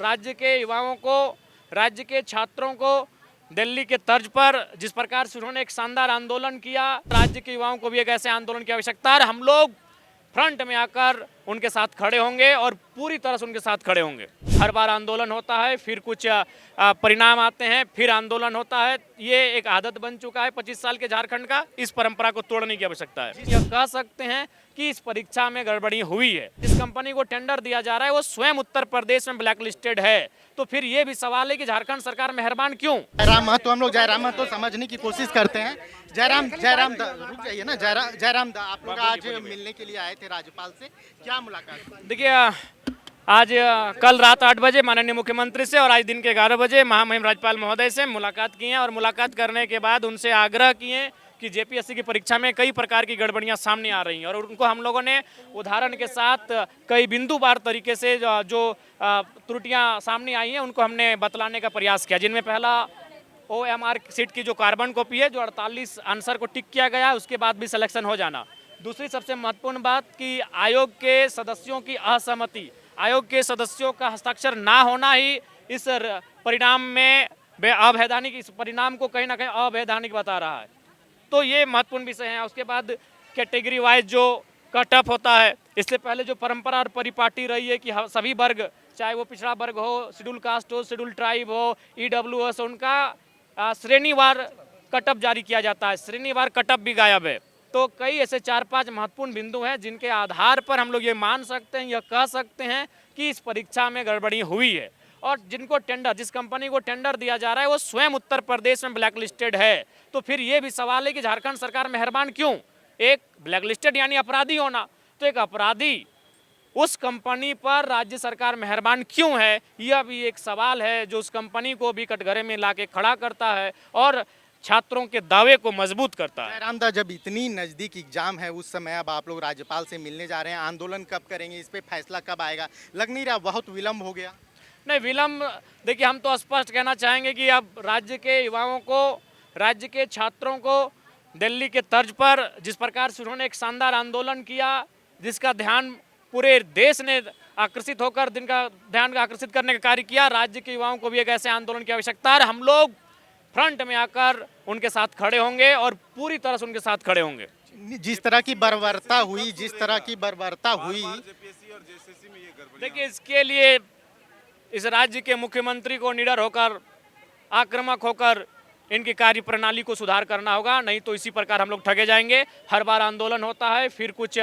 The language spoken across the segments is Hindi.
राज्य के युवाओं को, राज्य के छात्रों को दिल्ली के तर्ज पर जिस प्रकार से उन्होंने एक शानदार आंदोलन किया, राज्य के युवाओं को भी एक ऐसे आंदोलन की आवश्यकता है। हम लोग फ्रंट में आकर उनके साथ खड़े होंगे और पूरी तरह से उनके साथ खड़े होंगे। हर बार आंदोलन होता है, फिर कुछ परिणाम आते हैं, फिर आंदोलन होता है। ये एक आदत बन चुका है 25 साल के झारखंड का। इस परंपरा को तोड़ने की आवश्यकता है। यह कह सकते हैं कि इस परीक्षा में गड़बड़ी हुई है। जिस कंपनी को टेंडर दिया जा रहा है वो स्वयं उत्तर प्रदेश में ब्लैक लिस्टेड है। तो फिर ये भी सवाल है कि झारखंड सरकार मेहरबान क्यों? जयराम महतो, हम लोग जयराम महतो समझने की कोशिश करते हैं। जयराम रुक जाइए ना। जयराम आप लोग आज मिलने के लिए आए थे राज्यपाल से, क्या मुलाकात? देखिए, आज कल रात 8 बजे माननीय मुख्यमंत्री से और आज दिन के 11 बजे महामहिम राज्यपाल महोदय से मुलाकात की है और मुलाकात करने के बाद उनसे आग्रह किए कि जेपीएससी की परीक्षा में कई प्रकार की गड़बड़ियां सामने आ रही हैं और उनको हम लोगों ने उदाहरण के साथ कई बिंदुवार तरीके से जो त्रुटियां सामने आई हैं उनको हमने बतलाने का प्रयास किया। जिनमें पहला OMR सीट की जो कार्बन कॉपी है, जो 48 आंसर को टिक किया गया, उसके बाद भी सिलेक्शन हो जाना। दूसरी सबसे महत्वपूर्ण बात कि आयोग के सदस्यों की असहमति, आयोग के सदस्यों का हस्ताक्षर ना होना ही इस परिणाम में अवैधानिक, इस परिणाम को कहीं ना कहीं अवैधानिक बता रहा है। तो ये महत्वपूर्ण विषय है। उसके बाद कैटेगरी वाइज जो कट ऑफ होता है, इससे पहले जो परंपरा और परिपाटी रही है कि सभी वर्ग, चाहे वो पिछड़ा वर्ग हो, शेड्यूल कास्ट हो, शेड्यूल ट्राइब हो, EWS, उनका श्रेणीवार कट ऑफ जारी किया जाता है। श्रेणीवार कट ऑफ भी गायब है। तो कई ऐसे 4-5 महत्वपूर्ण बिंदु हैं जिनके आधार पर हम लोग ये मान सकते हैं, यह कह सकते हैं कि इस परीक्षा में गड़बड़ी हुई है। और जिनको टेंडर, जिस कंपनी को टेंडर दिया जा रहा है वो स्वयं उत्तर प्रदेश में ब्लैक लिस्टेड है। तो फिर ये भी सवाल है कि झारखंड सरकार मेहरबान क्यों? एक ब्लैक लिस्टेड यानी अपराधी होना, तो एक अपराधी उस कंपनी पर राज्य सरकार मेहरबान क्यों है? यह भी एक सवाल है जो उस कंपनी को भी कटघरे में लाके खड़ा करता है और छात्रों के दावे को मजबूत करता है। जयराम दा, जब इतनी नज़दीक एग्जाम है उस समय अब आप लोग राज्यपाल से मिलने जा रहे हैं, आंदोलन कब करेंगे, इस पे फैसला कब आएगा? लग नहीं रहा बहुत विलम्ब हो गया? नहीं, विलम्ब देखिए, हम तो स्पष्ट कहना चाहेंगे कि अब राज्य के युवाओं को, राज्य के छात्रों को दिल्ली के तर्ज पर जिस प्रकार से उन्होंने एक शानदार आंदोलन किया, जिसका ध्यान पूरे देश ने आकर्षित होकर, जिनका ध्यान आकर्षित करने का कार्य किया, राज्य के युवाओं को भी एक ऐसे आंदोलन की आवश्यकता है। हम लोग फ्रंट में आकर उनके साथ खड़े होंगे और पूरी तरह से उनके साथ खड़े होंगे। जिस तरह की बर्बरता हुई, देखिए, इसके लिए इस राज्य के मुख्यमंत्री को निडर होकर, आक्रामक होकर इनकी कार्य प्रणाली को सुधार करना होगा, नहीं तो इसी प्रकार हम लोग ठगे जाएंगे। हर बार आंदोलन होता है, फिर कुछ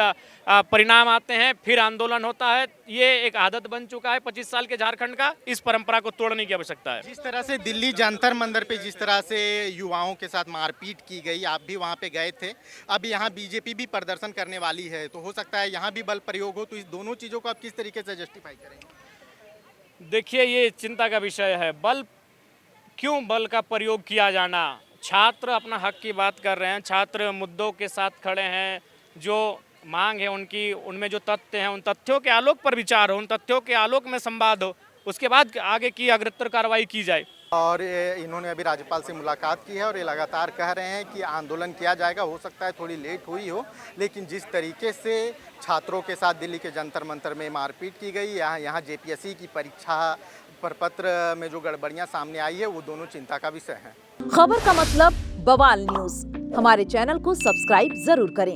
परिणाम आते हैं, फिर आंदोलन होता है। ये एक आदत बन चुका है 25 साल के झारखंड का। इस परंपरा को तोड़ने की आवश्यकता है। जिस तरह से दिल्ली जंतर मंदिर पे जिस तरह से युवाओं के साथ मारपीट की गई, आप भी वहाँ पे गए थे, अब यहाँ बीजेपी भी प्रदर्शन करने वाली है, तो हो सकता है यहाँ भी बल प्रयोग हो। तो इस दोनों चीज़ों को आप किस तरीके से जस्टिफाई करेंगे? देखिए, ये चिंता का विषय है। क्यों बल का प्रयोग किया जाना? छात्र अपना हक की बात कर रहे हैं, छात्र मुद्दों के साथ खड़े हैं, जो मांग है उनकी, उनमें जो तथ्य हैं उन तथ्यों के आलोक पर विचार हो, उन तथ्यों के आलोक में संवाद हो, उसके बाद आगे की अग्रतर कार्रवाई की जाए। और इन्होंने अभी राज्यपाल से मुलाकात की है और ये लगातार कह रहे हैं कि आंदोलन किया जाएगा। हो सकता है थोड़ी लेट हुई हो, लेकिन जिस तरीके से छात्रों के साथ दिल्ली के जंतर मंतर में मारपीट की गई, यहाँ जेपीएससी की परीक्षा प्रपत्र में जो गड़बड़ियां सामने आई है, वो दोनों चिंता का विषय है। खबर का मतलब बवाल न्यूज, हमारे चैनल को सब्सक्राइब जरूर करें।